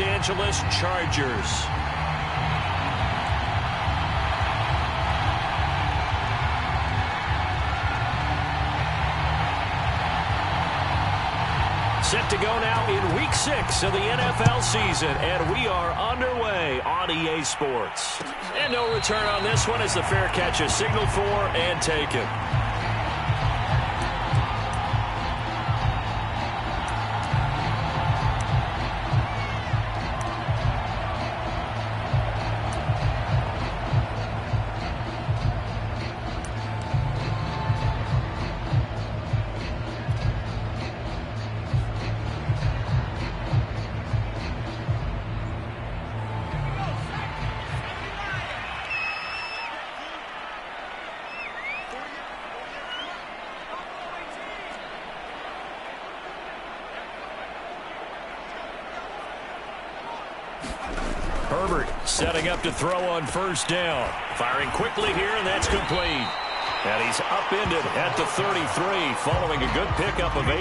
Los Angeles Chargers. Set to go now in Week 6 of the NFL season, and we are underway on EA Sports. And no return on this one as the fair catch is signaled for and taken. Herbert setting up to throw on first down. Firing quickly here, and that's complete. And he's upended at the 33 following a good pickup of 8.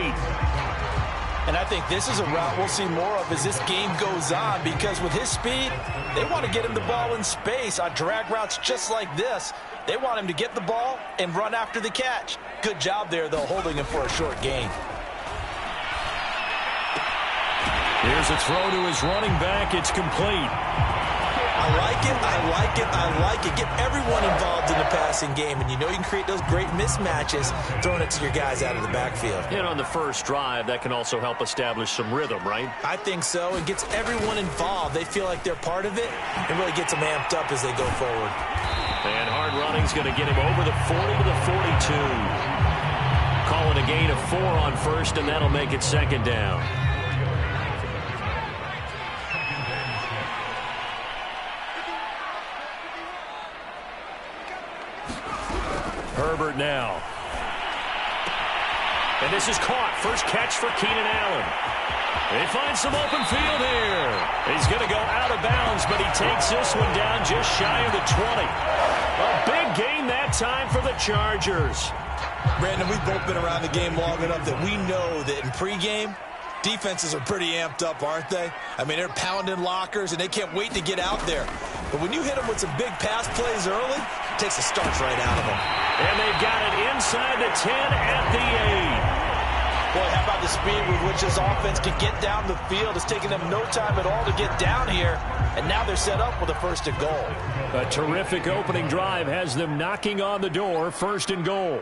And I think this is a route we'll see more of as this game goes on, because with his speed, they want to get him the ball in space on drag routes just like this. They want him to get the ball and run after the catch. Good job there, though, holding him for a short gain. Here's a throw to his running back. It's complete. I like it, I like it, I like it. Get everyone involved in the passing game, and you know you can create those great mismatches throwing it to your guys out of the backfield. And on the first drive, that can also help establish some rhythm, right? I think so. It gets everyone involved. They feel like they're part of it, and really gets them amped up as they go forward. And hard running's going to get him over the 40 to the 42. Call it a gain of 4 on first, and that'll make it second down. Herbert now. And this is caught. First catch for Keenan Allen. They find some open field here. He's going to go out of bounds, but he takes this one down just shy of the 20. A big gain that time for the Chargers. Brandon, we've both been around the game long enough that we know that in pregame, defenses are pretty amped up, aren't they? I mean, they're pounding lockers, and they can't wait to get out there. But when you hit them with some big pass plays early, it takes the starch right out of them. And they've got it inside the 10 at the 8. Boy, how about the speed with which this offense can get down the field? It's taking them no time at all to get down here, and now they're set up with a first and goal. A terrific opening drive has them knocking on the door, first and goal.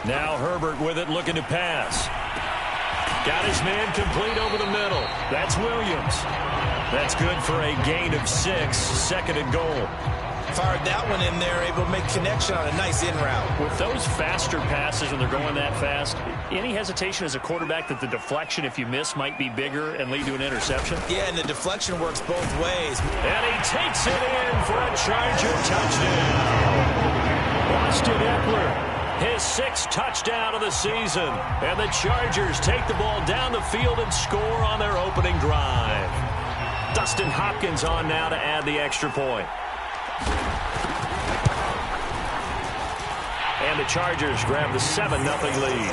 Now Herbert with it, looking to pass. Got his man complete over the middle. That's Williams. That's good for a gain of 6, second and goal. Fired that one in there, able to make connection on a nice in route. With those faster passes when they're going that fast, any hesitation as a quarterback that the deflection, if you miss, might be bigger and lead to an interception? Yeah, and the deflection works both ways. And he takes it in for a Charger touchdown. Austin Eckler. His 6th touchdown of the season. And the Chargers take the ball down the field and score on their opening drive. Dustin Hopkins on now to add the extra point. And the Chargers grab the 7-0 lead.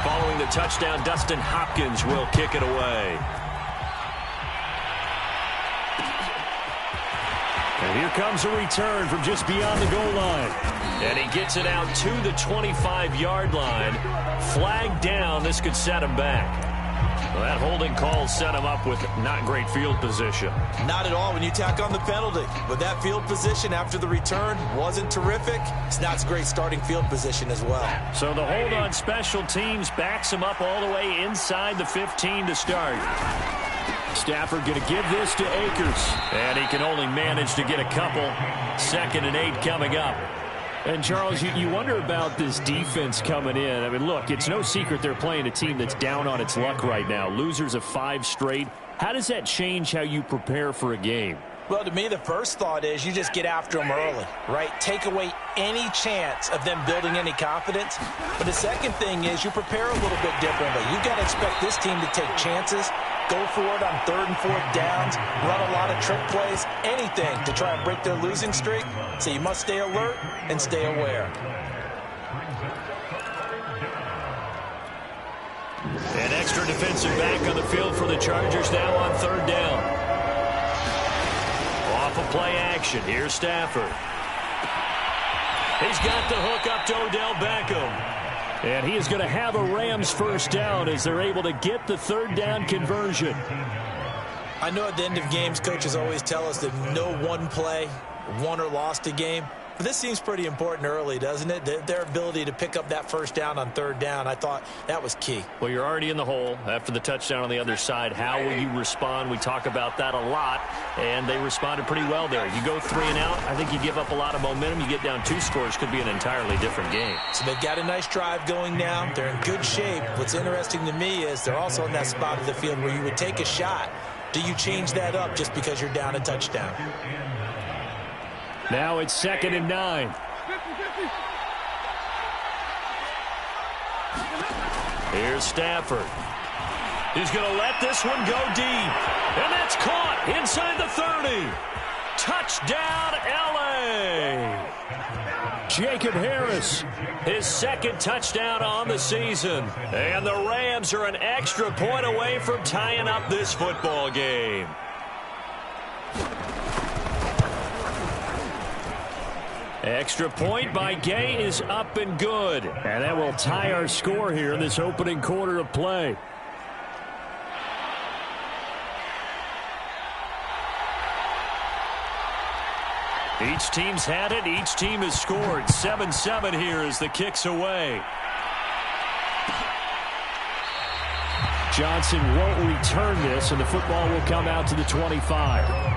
Following the touchdown, Dustin Hopkins will kick it away. And here comes a return from just beyond the goal line. And he gets it out to the 25-yard line. Flag down. This could set him back. Well, that holding call set him up with not great field position. Not at all when you tack on the penalty. But that field position after the return wasn't terrific. It's not great starting field position as well. So the hold on special teams backs him up all the way inside the 15 to start. Stafford going to give this to Akers. And he can only manage to get a couple. 2nd and 8 coming up. And, Charles, you wonder about this defense coming in. I mean, look, it's no secret they're playing a team that's down on its luck right now. Losers of 5 straight. How does that change how you prepare for a game? Well, to me, the first thought is you just get after them early, right? Take away any chance of them building any confidence. But the second thing is you prepare a little bit differently. You've got to expect this team to take chances, go for it on 3rd and 4th downs, run a lot of trick plays, anything to try and break their losing streak. So you must stay alert and stay aware. An extra defensive back on the field for the Chargers now on 3rd down. Off of play action. Here's Stafford. He's got the hook up to Odell Beckham. And he is going to have a Rams first down as they're able to get the 3rd down conversion. I know at the end of games, coaches always tell us that no one play won or lost a game. But this seems pretty important early, doesn't it? Their ability to pick up that first down on 3rd down, I thought that was key. Well, you're already in the hole after the touchdown on the other side. How will you respond? We talk about that a lot, and they responded pretty well there. You go 3 and out, I think you give up a lot of momentum. You get down 2 scores, could be an entirely different game. So they've got a nice drive going now. They're in good shape. What's interesting to me is they're also in that spot of the field where you would take a shot. Do you change that up just because you're down a touchdown? Now it's 2nd and 9. Here's Stafford. He's going to let this one go deep. And that's caught inside the 30. Touchdown, L.A. Jacob Harris, his 2nd touchdown on the season. And the Rams are an extra point away from tying up this football game. Extra point by Gay is up and good. And that will tie our score here in this opening quarter of play. Each team's had it. Each team has scored. 7-7 here as the kick's away. Johnson won't return this, and the football will come out to the 25.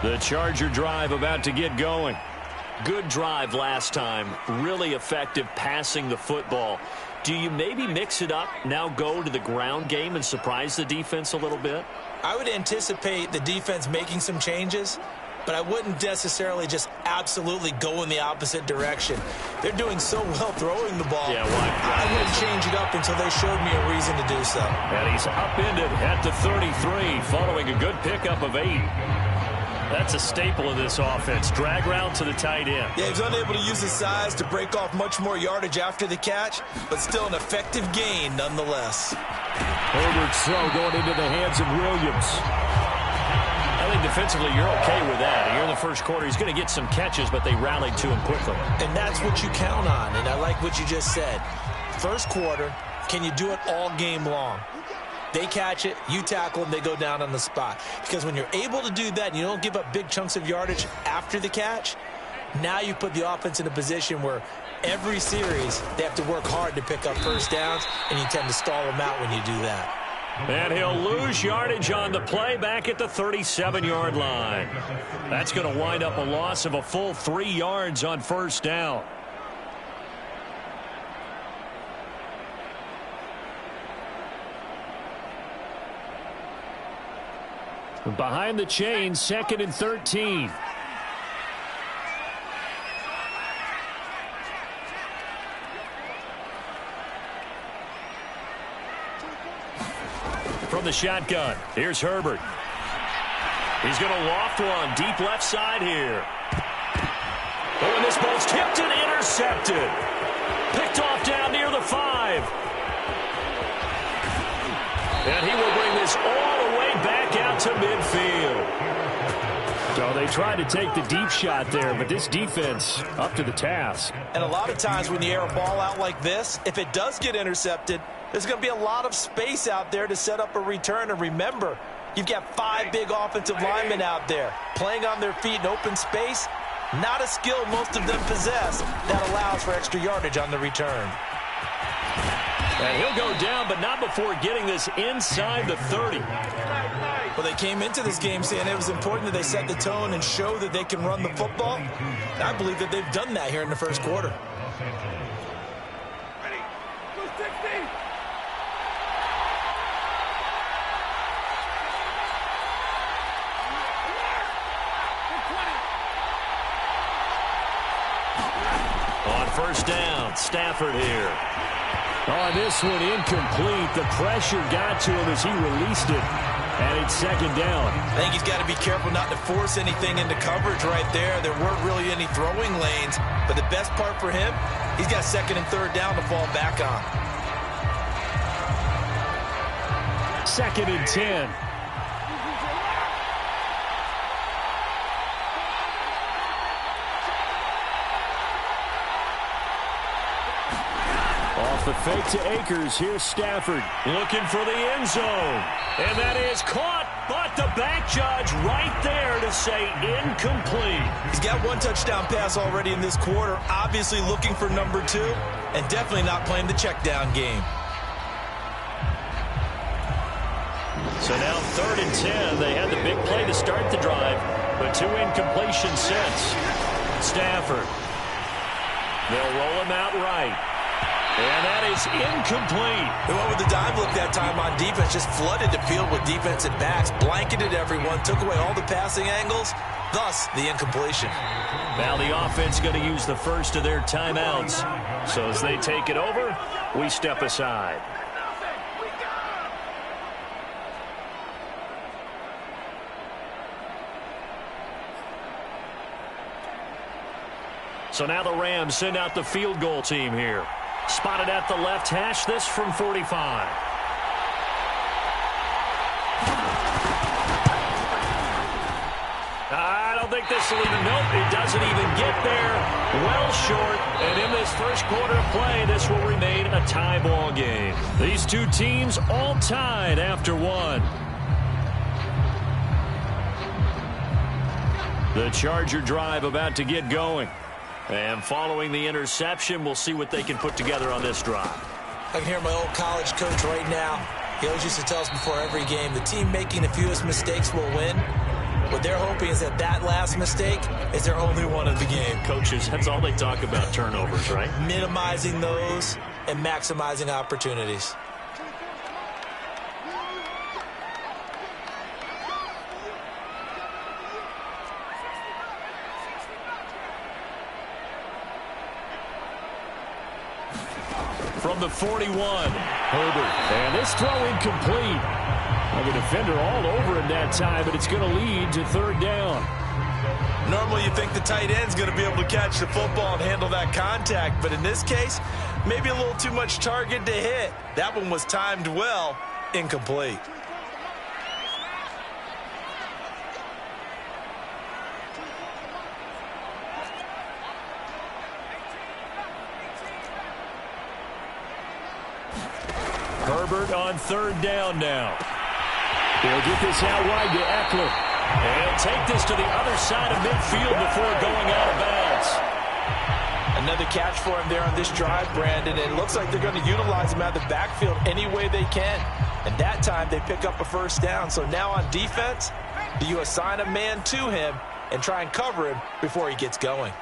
The Charger drive about to get going. Good drive last time. Really effective passing the football. Do you maybe mix it up, now go to the ground game and surprise the defense a little bit? I would anticipate the defense making some changes, but I wouldn't necessarily just absolutely go in the opposite direction. They're doing so well throwing the ball. Yeah, why? I wouldn't change it up until they showed me a reason to do so. And he's upended at the 33 following a good pickup of 8. That's a staple of this offense. Drag route to the tight end. Yeah, he's unable to use his size to break off much more yardage after the catch, but still an effective gain nonetheless. Herbert's throw going into the hands of Williams. I think defensively you're okay with that. Here in the first quarter, he's going to get some catches, but they rallied to him quickly. And that's what you count on, and I like what you just said. First quarter, can you do it all game long? They catch it, you tackle them, they go down on the spot. Because when you're able to do that and you don't give up big chunks of yardage after the catch, now you put the offense in a position where every series they have to work hard to pick up first downs, and you tend to stall them out when you do that. And he'll lose yardage on the play back at the 37-yard line. That's going to wind up a loss of a full 3 yards on first down. Behind the chain, 2nd and 13. From the shotgun, here's Herbert. He's going to loft one deep left side here. Oh, and this ball's tipped and intercepted. Picked off down near the 5. And he will bring this all the way back out to midfield. So they tried to take the deep shot there, but this defense up to the task. And a lot of times when you air a ball out like this, if it does get intercepted, there's going to be a lot of space out there to set up a return. And remember, you've got 5 big offensive linemen out there playing on their feet in open space. Not a skill most of them possess that allows for extra yardage on the return. And he'll go down, but not before getting this inside the 30. Well, they came into this game saying it was important that they set the tone and show that they can run the football. I believe that they've done that here in the first quarter. On first down, Stafford here. On this one, incomplete. The pressure got to him as he released it. And it's second down. I think he's got to be careful not to force anything into coverage right there. There weren't really any throwing lanes. But the best part for him, he's got second and third down to fall back on. Second and 10. Off the fake to Akers. Here's Stafford looking for the end zone. And that is caught, but the back judge right there to say incomplete. He's got one touchdown pass already in this quarter, obviously looking for number 2, and definitely not playing the check down game. So now third and 10. They had the big play to start the drive, but 2 incompletions since. Stafford. They'll roll him out right. And that is incomplete. They went with the dime look that time on defense, just flooded the field with defensive backs, blanketed everyone, took away all the passing angles, thus the incompletion. Now the offense going to use the first of their timeouts. So as they take it over, we step aside. So now the Rams send out the field goal team here. Spotted at the left hash, this from 45. I don't think this will even, nope, it doesn't even get there. Well short, and in this first quarter of play, this will remain a tie ball game. These two teams all tied after one. The Charger drive about to get going. And following the interception, we'll see what they can put together on this drive. I can hear my old college coach right now. He always used to tell us before every game, the team making the fewest mistakes will win. What they're hoping is that that last mistake is their only one of the game. Coaches, that's all they talk about, turnovers, right? Minimizing those and maximizing opportunities. From the 41, Herbert. And this throw incomplete. Well, the defender all over him that time, but it's going to lead to third down. Normally you think the tight end's going to be able to catch the football and handle that contact, but in this case, maybe a little too much target to hit. That one was timed well, incomplete. Herbert on third down now. He'll get this out wide to Eckler. And he'll take this to the other side of midfield before going out of bounds. Another catch for him there on this drive, Brandon. And it looks like they're going to utilize him out of the backfield any way they can. And that time they pick up a first down. So now on defense, do you assign a man to him and try and cover him before he gets going?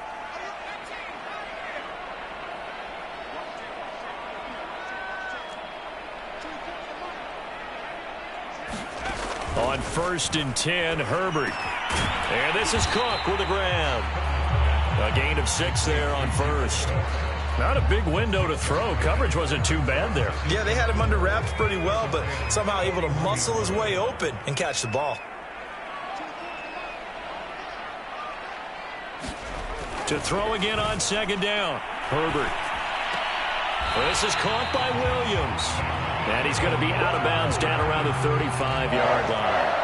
On first and 10, Herbert. And this is Cook with a grab. A gain of 6 there on first. Not a big window to throw. Coverage wasn't too bad there. Yeah, they had him under wraps pretty well, but somehow able to muscle his way open and catch the ball. To throw again on second down, Herbert. This is caught by Williams. And he's going to be out of bounds down around the 35-yard line.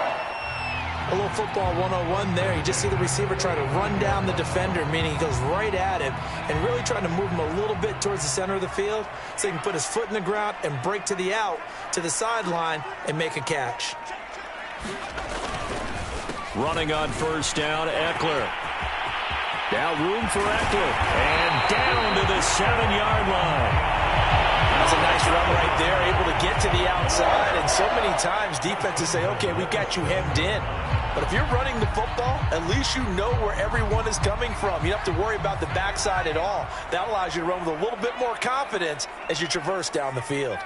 A little football 101 there. You just see the receiver try to run down the defender, meaning he goes right at him and really trying to move him a little bit towards the center of the field so he can put his foot in the ground and break to the out, to the sideline, and make a catch. Running on first down, Eckler. Now room for Eckler. And down to the 7-yard line. That's a nice run right there, able to get to the outside. And so many times defenses say, okay, we've got you hemmed in. But if you're running the football, at least you know where everyone is coming from. You don't have to worry about the backside at all. That allows you to run with a little bit more confidence as you traverse down the field.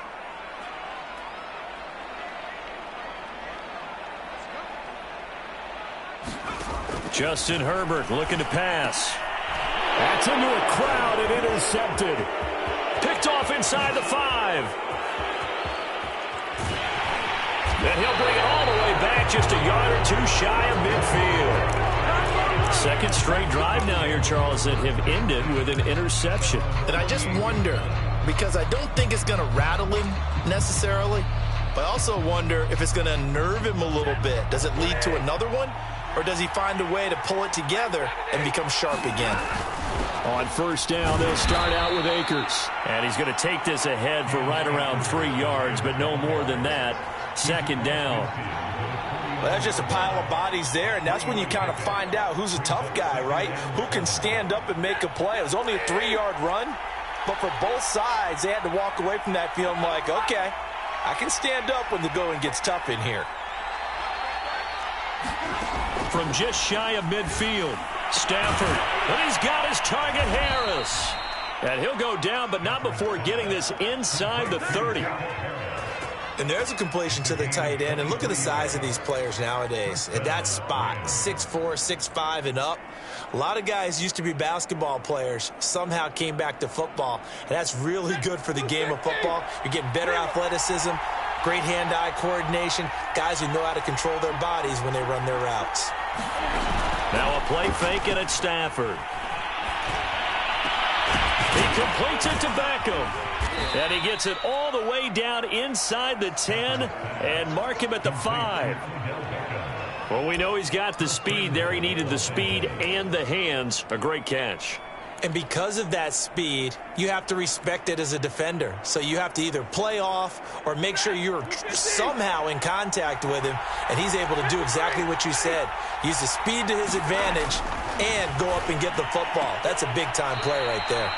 Justin Herbert looking to pass. That's into a crowd and intercepted. Picked off inside the 5. And he'll bring it all the way back, just a yard or two shy of midfield. Second straight drive now here, Charles, that have ended with an interception. And I just wonder, because I don't think it's going to rattle him necessarily, but I also wonder if it's going to unnerve him a little bit. Does it lead to another one? Or does he find a way to pull it together and become sharp again? On first down, they'll start out with Akers. And he's going to take this ahead for right around 3 yards, but no more than that. Second down. Well, that's just a pile of bodies there, and that's when you kind of find out who's a tough guy, right? Who can stand up and make a play. It was only a 3-yard run, but for both sides, they had to walk away from that feeling like, okay, I can stand up when the going gets tough in here. From just shy of midfield, Stafford, and he's got his target, Harris. And he'll go down, but not before getting this inside the 30. And there's a completion to the tight end. And look at the size of these players nowadays. At that spot, 6'4", 6'5", and up. A lot of guys used to be basketball players, somehow came back to football. And that's really good for the game of football. You're getting better athleticism, great hand-eye coordination, guys who know how to control their bodies when they run their routes. Now a play fake and it's Stafford. He completes it to Beckham. And he gets it all the way down inside the 10 and mark him at the 5. Well, we know he's got the speed there. He needed the speed and the hands. A great catch. And because of that speed, you have to respect it as a defender. So you have to either play off or make sure you're somehow in contact with him, and he's able to do exactly what you said. Use the speed to his advantage and go up and get the football. That's a big-time play right there.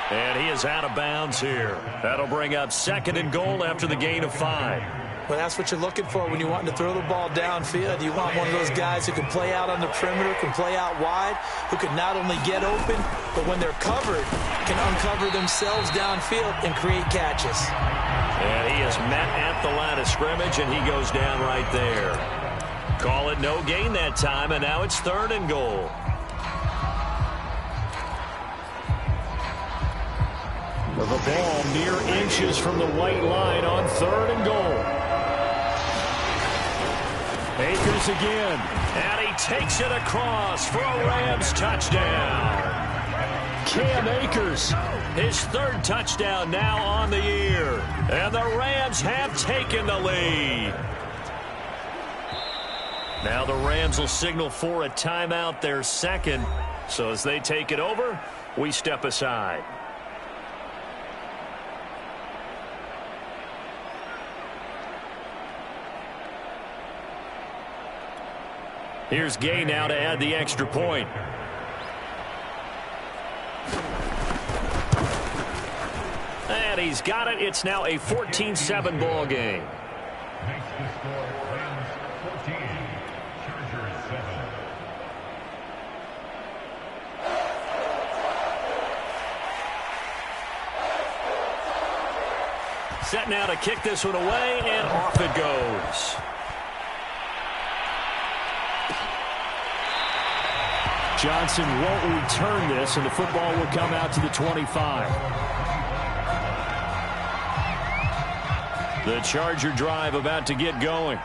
And he is out of bounds here. That'll bring up 2nd and goal after the gain of 5. Well, that's what you're looking for when you want to throw the ball downfield. You want one of those guys who can play out on the perimeter, can play out wide, who can not only get open, but when they're covered, can uncover themselves downfield and create catches. And he is met at the line of scrimmage, and he goes down right there. Call it no gain that time, and now it's 3rd and goal. The ball mere inches from the white line on 3rd and goal. Akers again, and he takes it across for a Rams touchdown. Cam Akers, his 3rd touchdown now on the year, and the Rams have taken the lead. Now the Rams will signal for a timeout, their 2nd. So as they take it over, we step aside. Here's Gay now to add the extra point. And he's got it. It's now a 14-7 ball game. Set now to kick this one away, and off it goes. Johnson won't return this, and the football will come out to the 25. The Charger drive about to get going.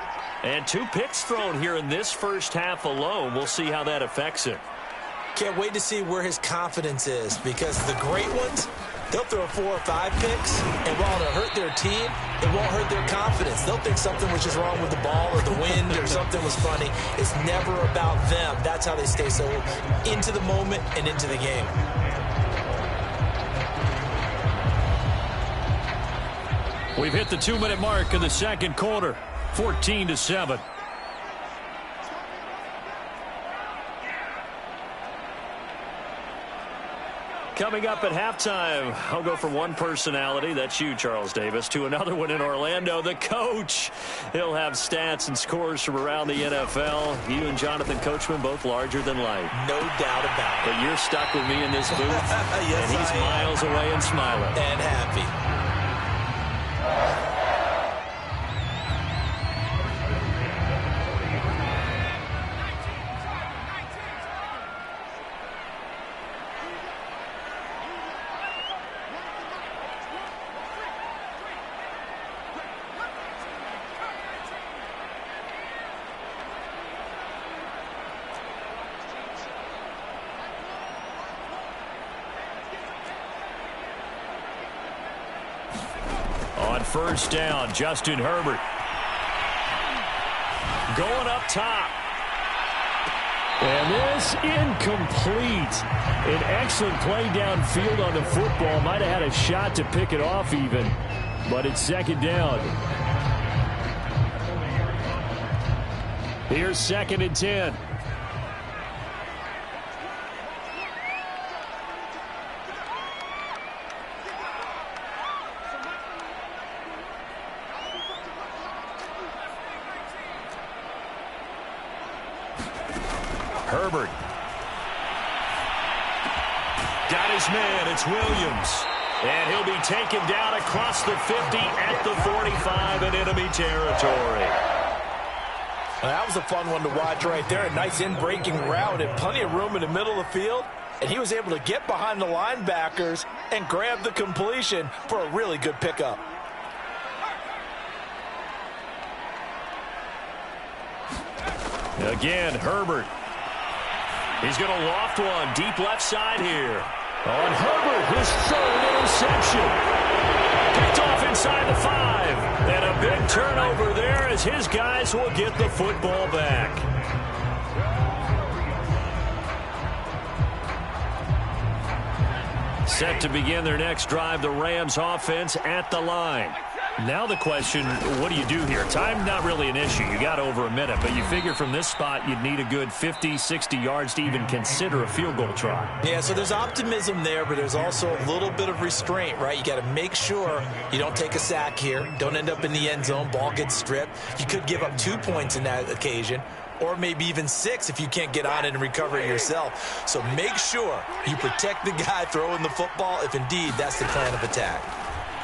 And 2 picks thrown here in this first half alone. We'll see how that affects it. Can't wait to see where his confidence is, because the great ones, they'll throw 4 or 5 picks, and while it'll hurt their team, it won't hurt their confidence. They'll think something was just wrong with the ball or the wind or something was funny. It's never about them. That's how they stay so into the moment and into the game. We've hit the 2-minute mark of the 2nd quarter, 14-7. Coming up at halftime, I'll go from one personality, that's you, Charles Davis, to another one in Orlando, the coach. He'll have stats and scores from around the NFL. You and Jonathan Coachman, both larger than life. No doubt about it. But you're stuck with me in this booth, yes, and he's miles away and smiling. And happy. On first down, Justin Herbert. Going up top. And this incomplete. An excellent play downfield on the football. Might have had a shot to pick it off even. But it's second down. Here's 2nd and 10. Herbert. Got his man. It's Williams. And he'll be taken down across the 50 at the 45 in enemy territory. That was a fun one to watch right there. A nice in-breaking route and plenty of room in the middle of the field. And he was able to get behind the linebackers and grab the completion for a really good pickup. Again, Herbert. He's going to loft one deep left side here. On Herbert, his 3rd interception. Picked off inside the 5. And a big turnover there as his guys will get the football back. Set to begin their next drive, the Rams offense at the line. Now the question, what do you do here? Time not really an issue. You got over a minute, but you figure from this spot you'd need a good 50, 60 yards to even consider a field goal try. Yeah, so there's optimism there, but there's also a little bit of restraint, right? You got to make sure you don't take a sack here, don't end up in the end zone, ball gets stripped. You could give up 2 points in that occasion, or maybe even 6 if you can't get on it and recover it yourself. So make sure you protect the guy throwing the football if indeed that's the plan of attack.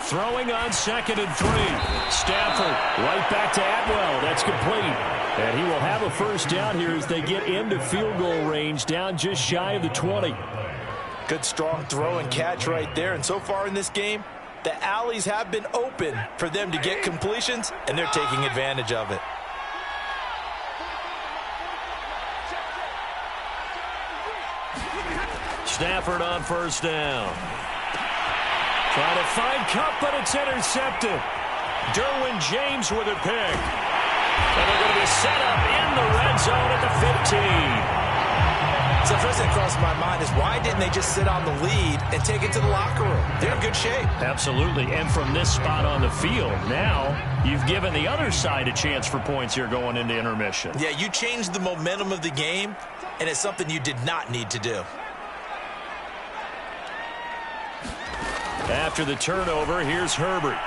Throwing on 2nd and 3. Stafford right back to Atwell. That's complete. And he will have a first down here as they get into field goal range, down just shy of the 20. Good strong throw and catch right there. And so far in this game, the alleys have been open for them to get completions, and they're taking advantage of it. Stafford on first down. Trying to find Cup, but it's intercepted. Derwin James with a pick. And they're going to be set up in the red zone at the 15. So the first thing that crossed my mind is why didn't they just sit on the lead and take it to the locker room? They're in good shape. Absolutely. And from this spot on the field, now you've given the other side a chance for points here going into intermission. Yeah, you changed the momentum of the game, and it's something you did not need to do. After the turnover, here's Herbert.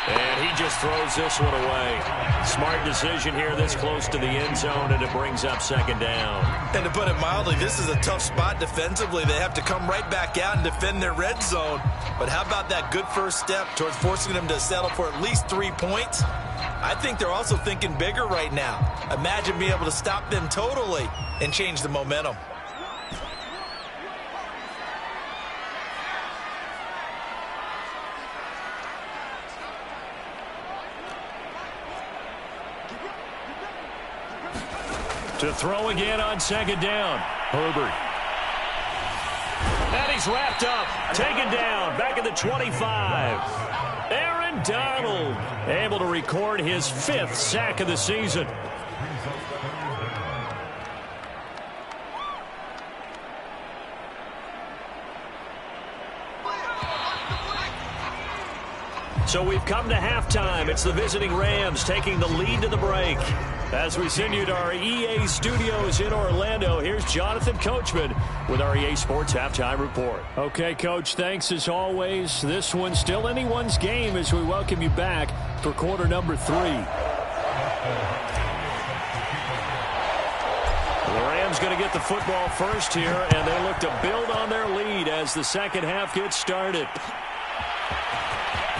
And he just throws this one away. Smart decision here this close to the end zone, and it brings up 2nd down. And to put it mildly, this is a tough spot defensively. They have to come right back out and defend their red zone. But how about that good first step towards forcing them to settle for at least 3 points? I think they're also thinking bigger right now. Imagine being able to stop them totally and change the momentum. To throw again on 2nd down. Herbert. And he's wrapped up. Taken down. Back at the 25. Aaron Donald able to record his 5th sack of the season. So we've come to halftime. It's the visiting Rams taking the lead to the break. As we send you to our EA studios in Orlando, here's Jonathan Coachman with our EA Sports Halftime Report. Okay, Coach, thanks as always. This one's still anyone's game as we welcome you back for quarter number 3. The Rams going to get the football first here, and they look to build on their lead as the second half gets started.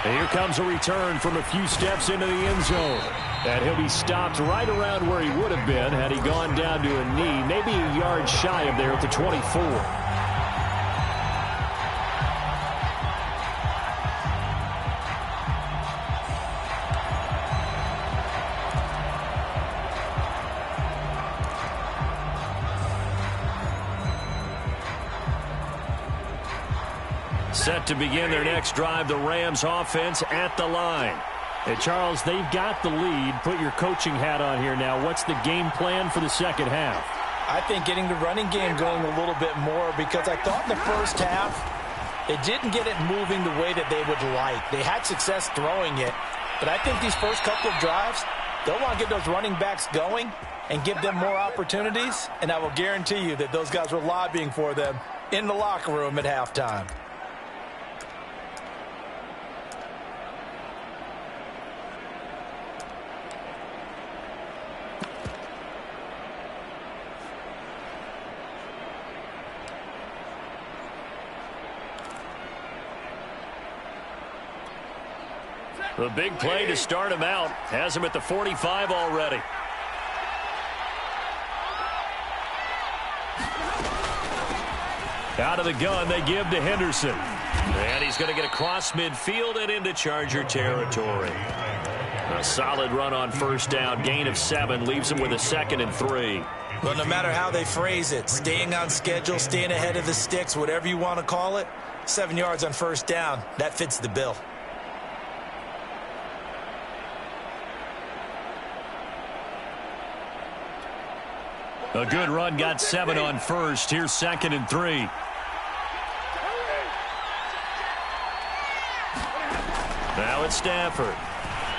And here comes a return from a few steps into the end zone. And he'll be stopped right around where he would have been had he gone down to a knee, maybe a yard shy of there at the 24. Set to begin their next drive, the Rams offense at the line. Hey, Charles, they've got the lead. Put your coaching hat on here now. What's the game plan for the second half? I think getting the running game going a little bit more, because I thought in the first half it didn't get it moving the way that they would like. They had success throwing it, but I think these first couple of drives, they'll want to get those running backs going and give them more opportunities, and I will guarantee you that those guys were lobbying for them in the locker room at halftime. The big play to start him out. Has him at the 45 already. Out of the gun, they give to Henderson. And he's going to get across midfield and into Charger territory. A solid run on first down. Gain of 7 leaves him with a 2nd and 3. Well, no matter how they phrase it, staying on schedule, staying ahead of the sticks, whatever you want to call it, 7 yards on first down, that fits the bill. A good run, got 7 on first. Here's 2nd and 3. Now it's Stafford.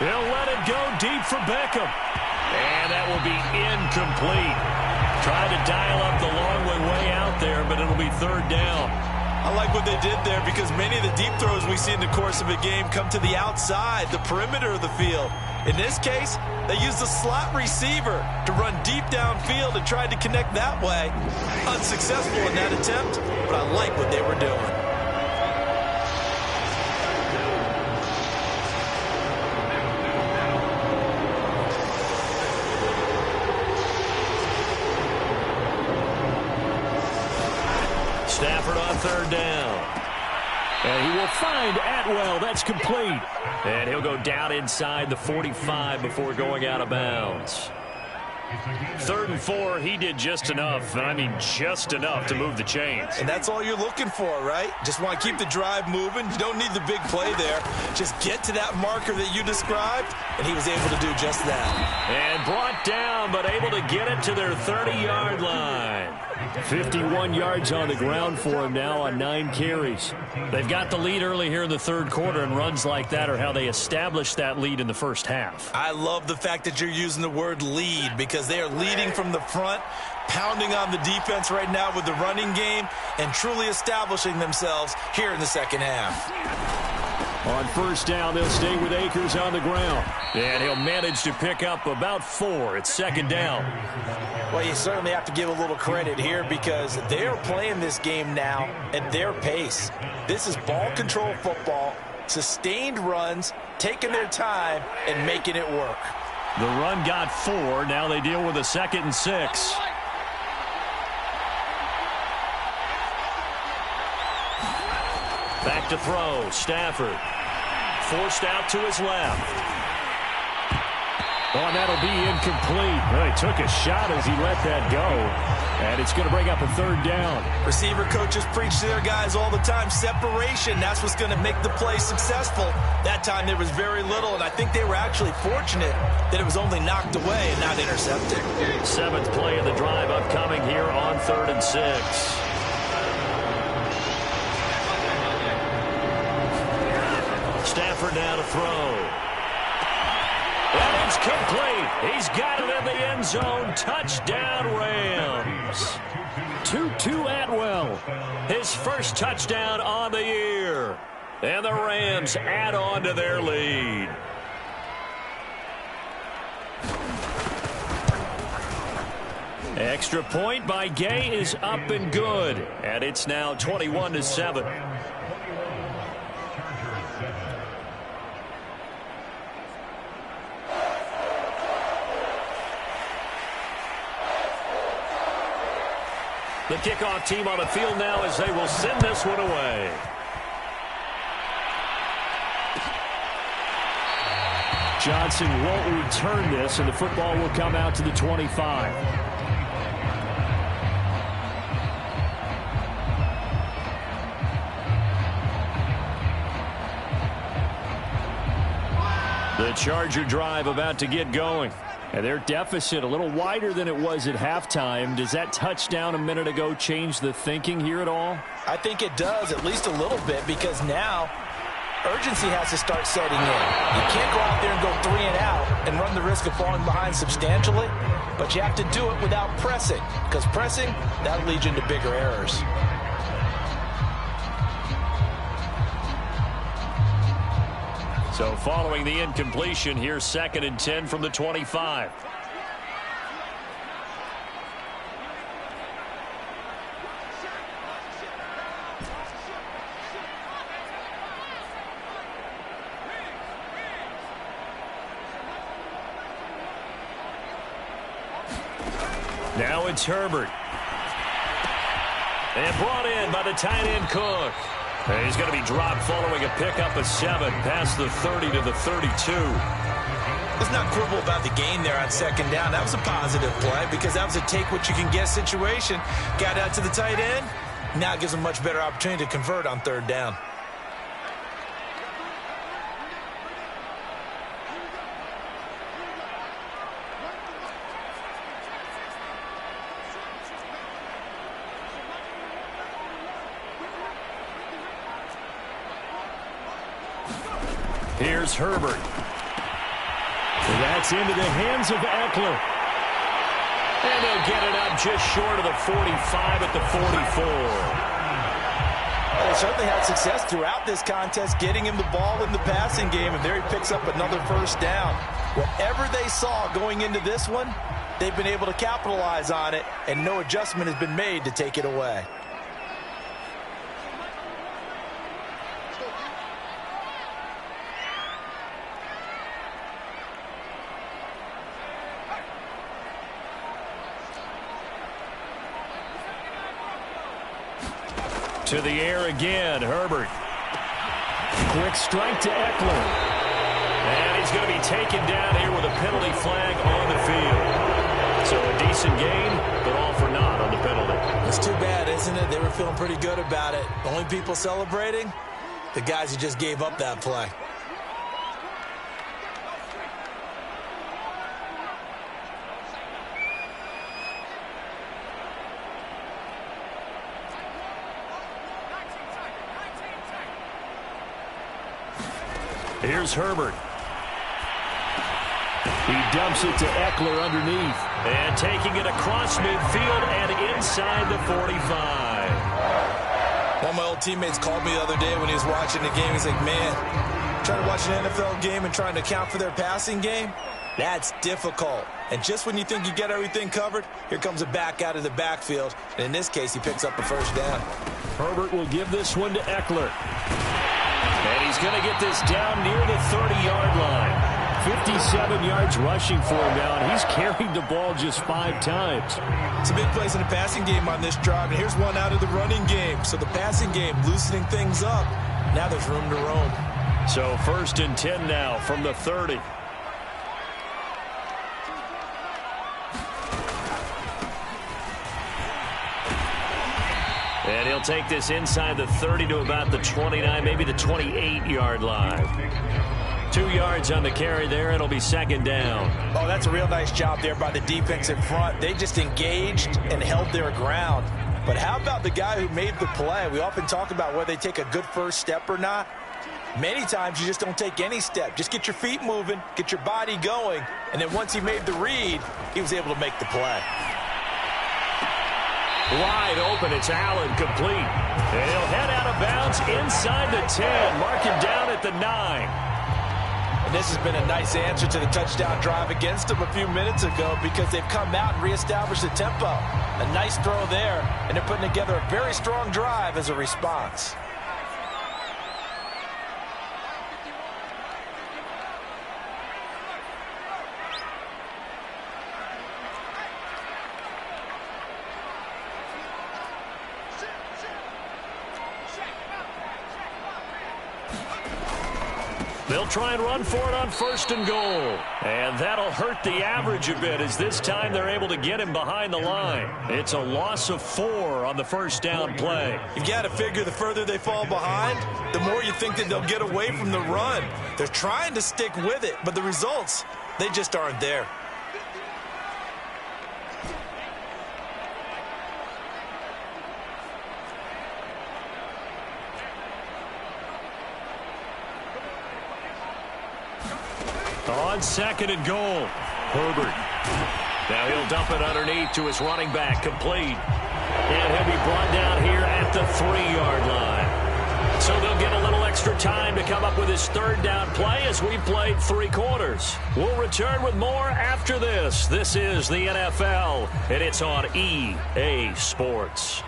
He'll let it go deep for Beckham. And that will be incomplete. Tried to dial up the long way out there, but it'll be 3rd down. I like what they did there, because many of the deep throws we see in the course of a game come to the outside, the perimeter of the field. In this case, they used a slot receiver to run deep downfield and tried to connect that way. Unsuccessful in that attempt, but I like what they were doing. Stafford on 3rd down. And he will find Atwell. That's complete. And he'll go down inside the 45 before going out of bounds. 3rd and 4, he did just enough. I mean, just enough to move the chains. And that's all you're looking for, right? Just want to keep the drive moving. You don't need the big play there. Just get to that marker that you described, and he was able to do just that. And brought down, but able to get it to their 30-yard line. 51 yards on the ground for him now on 9 carries. They've got the lead early here in the 3rd quarter, and runs like that are how they established that lead in the first half. I love the fact that you're using the word lead, because they are leading from the front, pounding on the defense right now with the running game, and truly establishing themselves here in the second half. On first down, they'll stay with Akers on the ground. And he'll manage to pick up about 4. It's 2nd down. Well, you certainly have to give a little credit here, because they're playing this game now at their pace. This is ball control football, sustained runs, taking their time, and making it work. The run got 4. Now they deal with a 2nd and 6. Back to throw. Stafford. Forced out to his left. Oh, and that'll be incomplete. Well, he took a shot as he let that go. And it's going to bring up a 3rd down. Receiver coaches preach to their guys all the time. Separation, that's what's going to make the play successful. That time there was very little, and I think they were actually fortunate that it was only knocked away and not intercepted. 7th play of the drive upcoming here on 3rd and 6. Stafford now to throw. And it's complete. He's got it in the end zone. Touchdown, Rams. Tutu Atwell, his first touchdown on the year. And the Rams add on to their lead. Extra point by Gay is up and good. And it's now 21-7. The kickoff team on the field now as they will send this one away. Johnson won't return this, and the football will come out to the 25. The Charger drive about to get going. And their deficit a little wider than it was at halftime. Does that touchdown a minute ago change the thinking here at all? I think it does, at least a little bit, because now urgency has to start setting in. You can't go out there and go 3 and out and run the risk of falling behind substantially, but you have to do it without pressing, because pressing, that leads you into bigger errors. So following the incompletion, here's 2nd and 10 from the 25. Now it's Herbert. And brought in by the tight end Cook. And he's going to be dropped following a pickup of 7 past the 30 to the 32. Let's not quibble about the gain there on 2nd down. That was a positive play because that was a take-what-you-can-get situation. Got out to the tight end. Now it gives them a much better opportunity to convert on 3rd down. Here's Herbert. And that's into the hands of Eckler. And they'll get it up just short of the 45 at the 44. They certainly had success throughout this contest, getting him the ball in the passing game, and there he picks up another 1st down. Whatever they saw going into this one, they've been able to capitalize on it, and no adjustment has been made to take it away. To the air again, Herbert. Quick strike to Eckler. And he's going to be taken down here with a penalty flag on the field. So a decent gain, but all for naught on the penalty. It's too bad, isn't it? They were feeling pretty good about it. The only people celebrating, the guys who just gave up that play. Here's Herbert. He dumps it to Eckler underneath. And taking it across midfield and inside the 45. One of my old teammates called me the other day when he was watching the game. He's like, man, trying to watch an NFL game and trying to account for their passing game, that's difficult. And just when you think you get everything covered, here comes a back out of the backfield. And in this case, he picks up a 1st down. Herbert will give this one to Eckler. And he's going to get this down near the 30-yard line. 57 yards rushing for him now, and he's carried the ball just 5 times. Some big plays in the passing game on this drive, and here's one out of the running game. So the passing game loosening things up. Now there's room to roam. So 1st and 10 now from the 30. And he'll take this inside the 30 to about the 29, maybe the 28-yard line. 2 yards on the carry there. It'll be 2nd down. Oh, that's a real nice job there by the defense in front. They just engaged and held their ground. But how about the guy who made the play? We often talk about whether they take a good first step or not. Many times you just don't take any step. Just get your feet moving, get your body going, and then once he made the read, he was able to make the play. Wide open, it's Allen, complete. And he'll head out of bounds inside the 10. Mark him down at the 9. And this has been a nice answer to the touchdown drive against them a few minutes ago because they've come out and reestablished the tempo. A nice throw there, and they're putting together a very strong drive as a response. They'll try and run for it on 1st and goal. And that'll hurt the average a bit as this time they're able to get him behind the line. It's a loss of 4 on the 1st down play. You've got to figure the further they fall behind, the more you think that they'll get away from the run. They're trying to stick with it, but the results, they just aren't there. On 2nd and goal, Herbert. Now he'll dump it underneath to his running back, complete. And he'll be brought down here at the 3-yard line. So they'll get a little extra time to come up with his 3rd down play as we've played 3 quarters. We'll return with more after this. This is the NFL, and it's on EA Sports.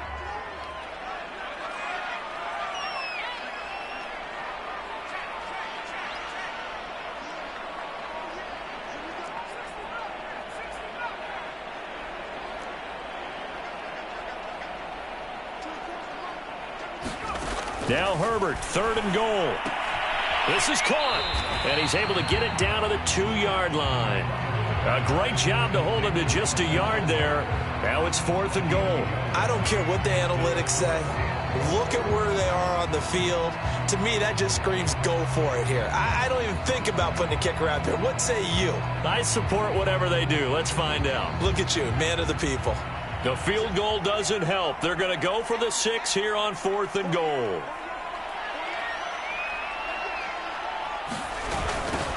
Now Herbert, 3rd and goal. This is caught, and he's able to get it down to the 2-yard line. A great job to hold him to just a yard there. Now it's 4th and goal. I don't care what the analytics say. Look at where they are on the field. To me, that just screams go for it here. I don't even think about putting a kicker out there. What say you? I support whatever they do. Let's find out. Look at you, man of the people. The field goal doesn't help. They're going to go for the 6 here on 4th and goal.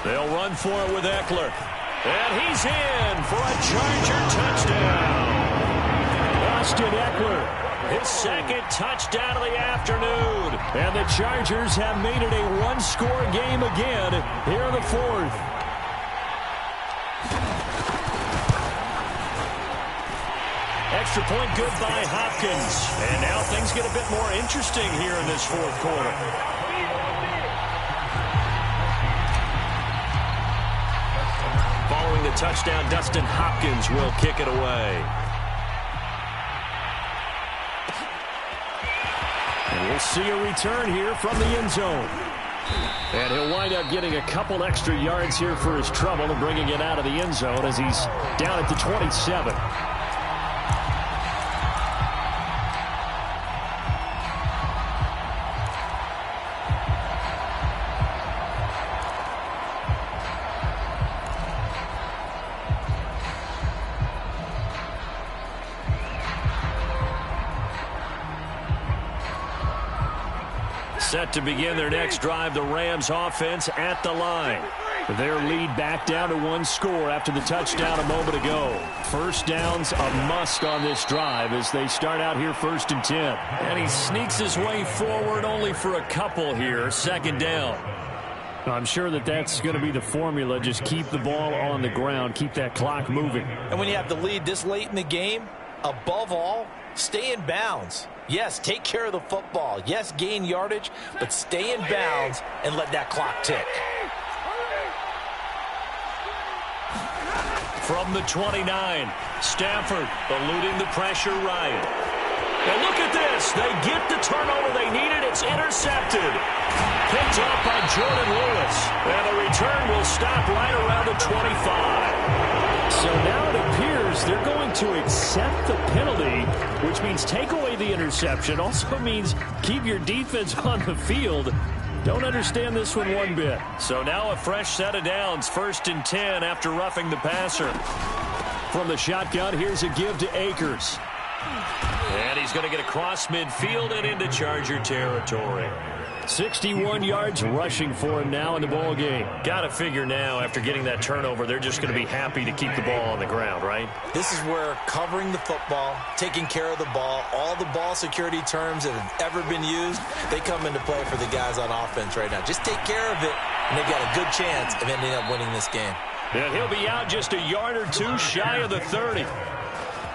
They'll run for it with Eckler. And he's in for a Charger touchdown. Austin Eckler, his 2nd touchdown of the afternoon. And the Chargers have made it a 1-score game again here in the 4th. Extra point good by Hopkins. And now things get a bit more interesting here in this 4th quarter. Following the touchdown, Dustin Hopkins will kick it away. And we'll see a return here from the end zone. And he'll wind up getting a couple extra yards here for his trouble and bringing it out of the end zone as he's down at the 27. Set to begin their next drive, the Rams offense at the line. Their lead back down to 1 score after the touchdown a moment ago. 1st down's a must on this drive as they start out here 1st and 10. And he sneaks his way forward only for a couple here. 2nd down. I'm sure that that's going to be the formula. Just keep the ball on the ground. Keep that clock moving. And when you have the lead this late in the game, above all, stay in bounds. Yes, take care of the football. Yes, gain yardage, but stay in bounds and let that clock tick. From the 29, Stafford eluding the pressure right. And look at this. They get the turnover they needed. It's intercepted. Picked up by Jordan Lewis. And the return will stop right around the 25. So now it appears they're going to accept the penalty, which means take away the interception. Also means keep your defense on the field. Don't understand this one one bit. So now a fresh set of downs. 1st and 10 after roughing the passer. From the shotgun, here's a give to Akers. And he's going to get across midfield and into Charger territory. 61 yards rushing for him now in the ball game. Got to figure now, after getting that turnover, they're just going to be happy to keep the ball on the ground, right? This is where covering the football, taking care of the ball, all the ball security terms that have ever been used, they come into play for the guys on offense right now. Just take care of it, and they've got a good chance of ending up winning this game. And he'll be out just a yard or two shy of the 30.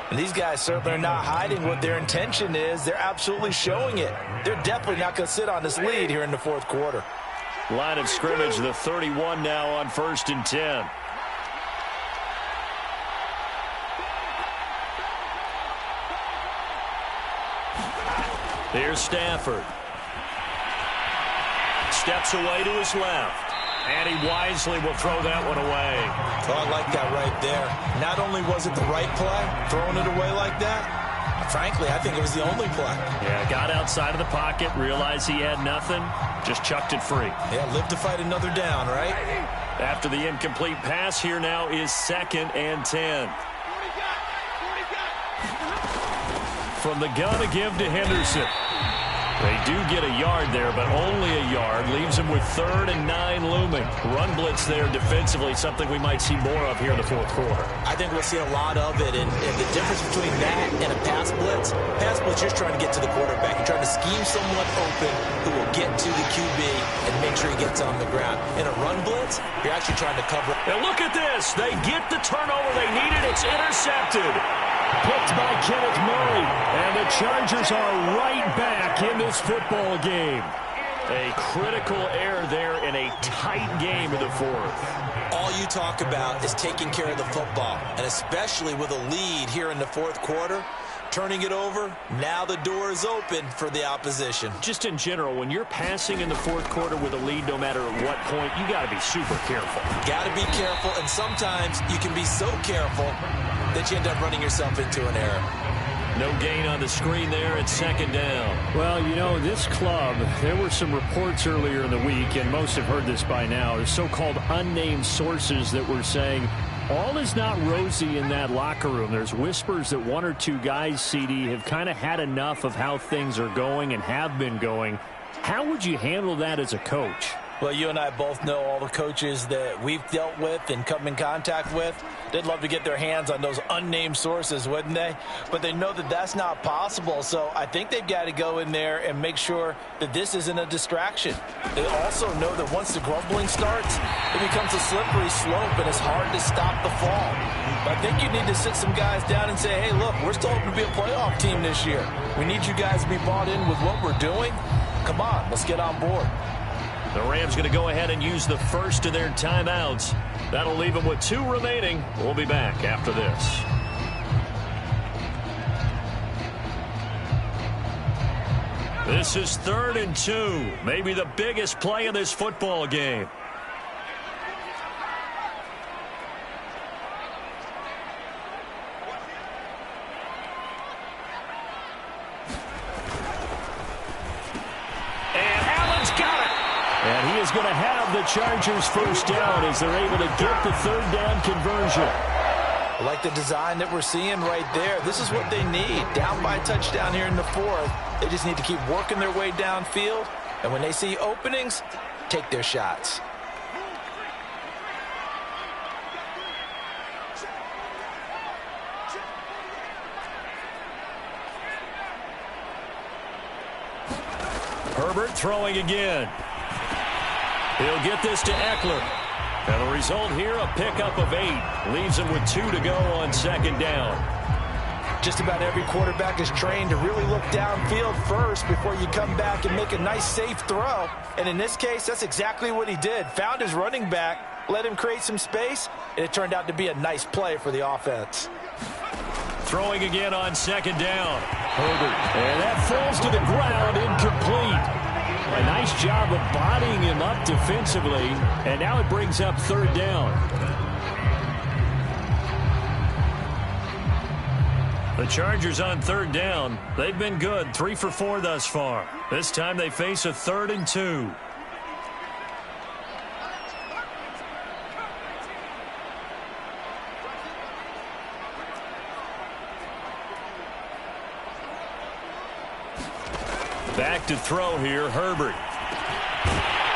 And these guys certainly are not hiding what their intention is. They're absolutely showing it. They're definitely not going to sit on this lead here in the fourth quarter. Line of scrimmage, the 31 now on 1st and 10. Here's Stafford. Steps away to his left. And he wisely will throw that one away. Oh, I like that right there. Not only was it the right play, throwing it away like that, frankly, I think it was the only play. Yeah, got outside of the pocket, realized he had nothing, just chucked it free. Yeah, live to fight another down, right? After the incomplete pass, here now is 2nd and 10. From the gun to give to Henderson. They do get a yard there, but only a yard. Leaves them with 3rd and 9 looming. Run blitz there defensively, something we might see more of here in the fourth quarter. I think we'll see a lot of it, and the difference between that and a pass blitz just trying to get to the quarterback. You're trying to scheme someone open who will get to the QB and make sure he gets on the ground. In a run blitz, you're actually trying to cover. Now look at this. They get the turnover they needed. It's intercepted. Picked by Kenneth Murray. And the Chargers are right back in this football game. A critical error there in a tight game in the fourth. All you talk about is taking care of the football, and especially with a lead here in the fourth quarter, turning it over, now the door is open for the opposition. Just in general, when you're passing in the fourth quarter with a lead, no matter at what point, you got to be super careful. Got to be careful, and sometimes you can be so careful that you end up running yourself into an error. No gain on the screen there at 2nd down. Well, you know, this club, there were some reports earlier in the week, and most have heard this by now, the so-called unnamed sources that were saying all is not rosy in that locker room. There's whispers that 1 or 2 guys, CD, have kind of had enough of how things are going and have been going. How would you handle that as a coach? Well, you and I both know all the coaches that we've dealt with and come in contact with. They'd love to get their hands on those unnamed sources, wouldn't they? But they know that that's not possible, so I think they've got to go in there and make sure that this isn't a distraction. They also know that once the grumbling starts, it becomes a slippery slope, and it's hard to stop the fall. But I think you need to sit some guys down and say, hey, look, we're still hoping to be a playoff team this year. We need you guys to be bought in with what we're doing. Come on, let's get on board. The Rams going to go ahead and use the first of their timeouts. That'll leave them with 2 remaining. We'll be back after this. This is 3rd and 2. Maybe the biggest play of this football game. And he is going to have the Chargers first down as they're able to get the 3rd down conversion. I like the design that we're seeing right there. This is what they need. Down by a touchdown here in the fourth. They just need to keep working their way downfield. And when they see openings, take their shots. Herbert throwing again. He'll get this to Eckler. And the result here, a pickup of 8. Leaves him with 2 to go on 2nd down. Just about every quarterback is trained to really look downfield first before you come back and make a nice, safe throw. And in this case, that's exactly what he did. Found his running back, let him create some space, and it turned out to be a nice play for the offense. Throwing again on 2nd down. Herbert. And that falls to the ground, incomplete. A nice job of bodying him up defensively, and now it brings up 3rd down. The Chargers on 3rd down. They've been good, 3 for 4 thus far. This time they face a 3rd and 2. Back to throw here, Herbert.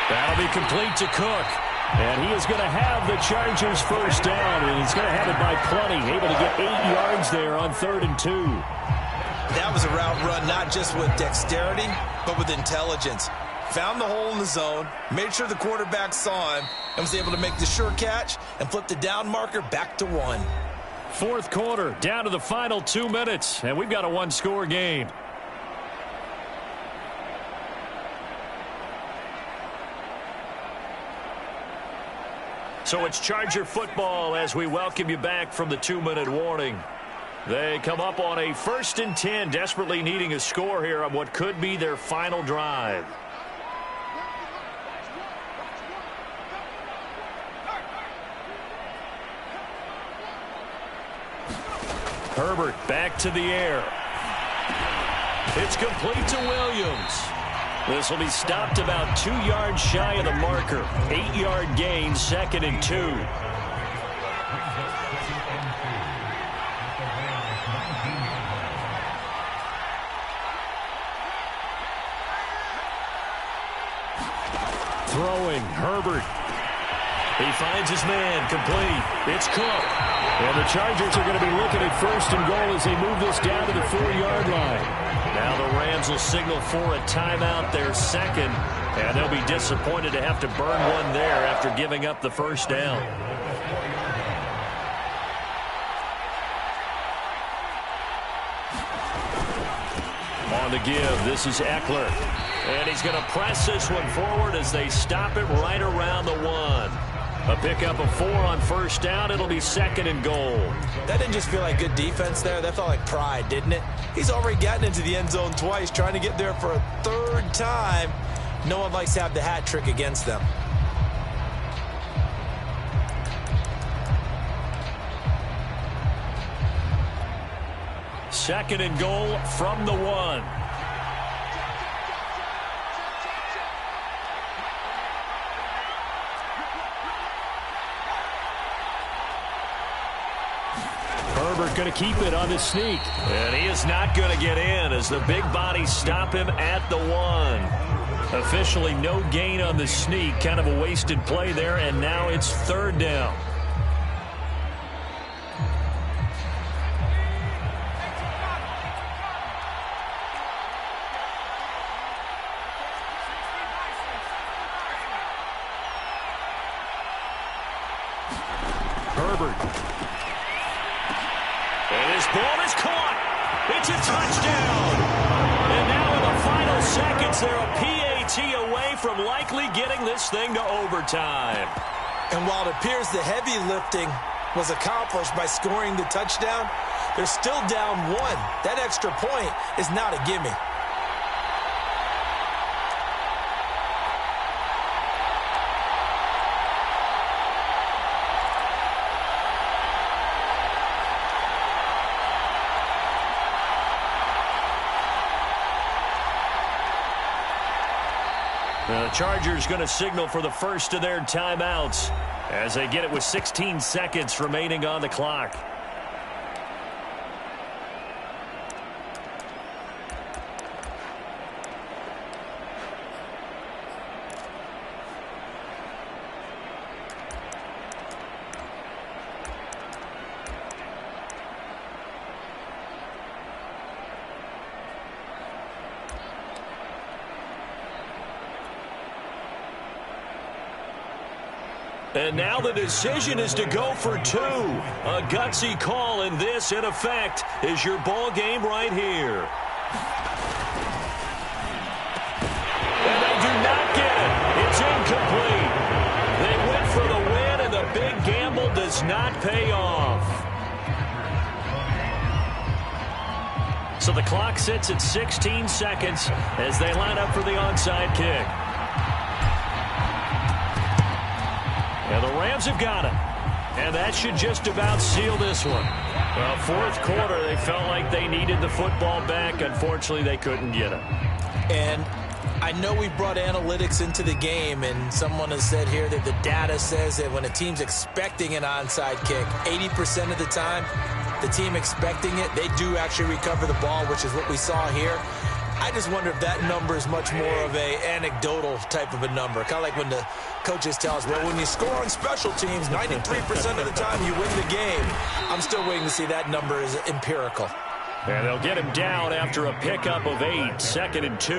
That'll be complete to Cook. And he is going to have the Chargers first down, and he's going to have it by plenty. Able to get 8 yards there on 3rd and 2. That was a route run not just with dexterity, but with intelligence. Found the hole in the zone, made sure the quarterback saw him, and was able to make the sure catch and flip the down marker back to 1. 4th quarter, down to the final 2 minutes, and we've got a one-score game. So it's Charger football as we welcome you back from the 2-minute warning. They come up on a 1st and 10, desperately needing a score here on what could be their final drive. Herbert back to the air. It's complete to Williams. This will be stopped about 2 yards shy of the marker. 8-yard gain, 2nd and 2. Throwing, Herbert. He finds his man, complete. It's Cook. And the Chargers are going to be looking at 1st and goal as they move this down to the 4-yard line. Now the Rams will signal for a timeout, their 2nd, and they'll be disappointed to have to burn one there after giving up the 1st down. On the give, this is Eckler. And he's going to press this one forward as they stop it right around the 1. A pickup of 4 on 1st down. It'll be 2nd and goal. That didn't just feel like good defense there. That felt like pride, didn't it? He's already gotten into the end zone twice, trying to get there for a 3rd time. No one likes to have the hat trick against them. Second and goal from the 1. Herbert going to keep it on the sneak. And he is not going to get in as the big bodies stop him at the 1. Officially no gain on the sneak. Kind of a wasted play there, and now it's 3rd down. Herbert. And his ball is caught. It's a touchdown. And now in the final seconds, they're a PAT away from likely getting this thing to overtime. And while it appears the heavy lifting was accomplished by scoring the touchdown, they're still down 1. That extra point is not a gimme. The Chargers going to signal for the first of their timeouts as they get it with 16 seconds remaining on the clock. And now the decision is to go for 2. A gutsy call, and this, in effect, is your ball game right here. And they do not get it. It's incomplete. They went for the win, and the big gamble does not pay off. So the clock sits at 16 seconds as they line up for the onside kick. And the Rams have got it. And that should just about seal this one. Well, 4th quarter, they felt like they needed the football back. Unfortunately, they couldn't get it. And I know we brought analytics into the game, and someone has said here that the data says that when a team's expecting an onside kick, 80% of the time, the team expecting it, they do actually recover the ball, which is what we saw here. I just wonder if that number is much more of a anecdotal type of a number. Kind of like when the coaches tell us, well, when you score on special teams, 93% of the time you win the game. I'm still waiting to see that number is empirical. And they'll get him down after a pickup of 8, 2nd and 2.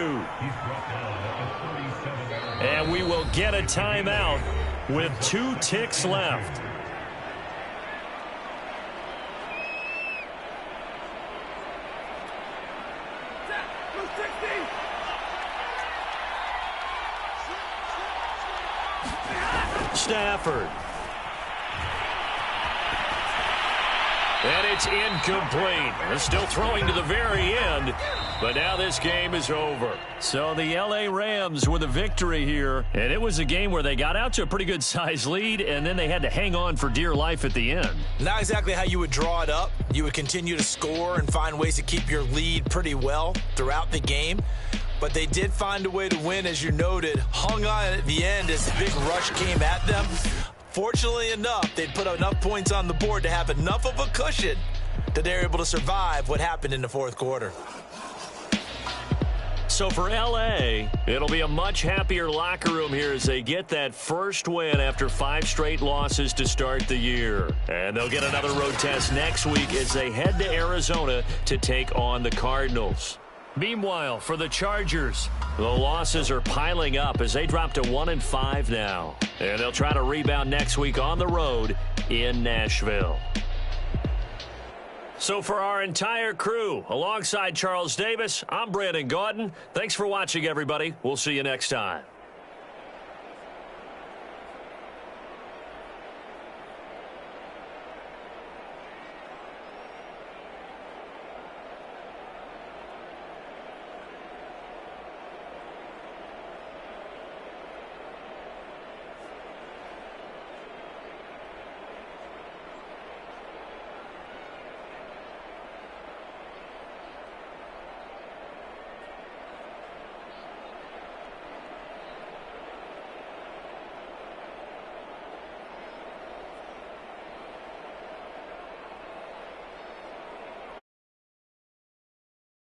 And we will get a timeout with 2 ticks left. Stafford. And it's incomplete. They're still throwing to the very end, but now this game is over. So the L.A. Rams with a victory here, and it was a game where they got out to a pretty good-sized lead, and then they had to hang on for dear life at the end. Not exactly how you would draw it up. You would continue to score and find ways to keep your lead pretty well throughout the game. But they did find a way to win, as you noted. Hung on at the end as the big rush came at them. Fortunately enough, they'd put enough points on the board to have enough of a cushion that they're able to survive what happened in the fourth quarter. So for L.A., it'll be a much happier locker room here as they get that first win after 5 straight losses to start the year. And they'll get another road test next week as they head to Arizona to take on the Cardinals. Meanwhile, for the Chargers, the losses are piling up as they drop to 1-5 now. And they'll try to rebound next week on the road in Nashville. So for our entire crew, alongside Charles Davis, I'm Brandon Gaudin. Thanks for watching, everybody. We'll see you next time.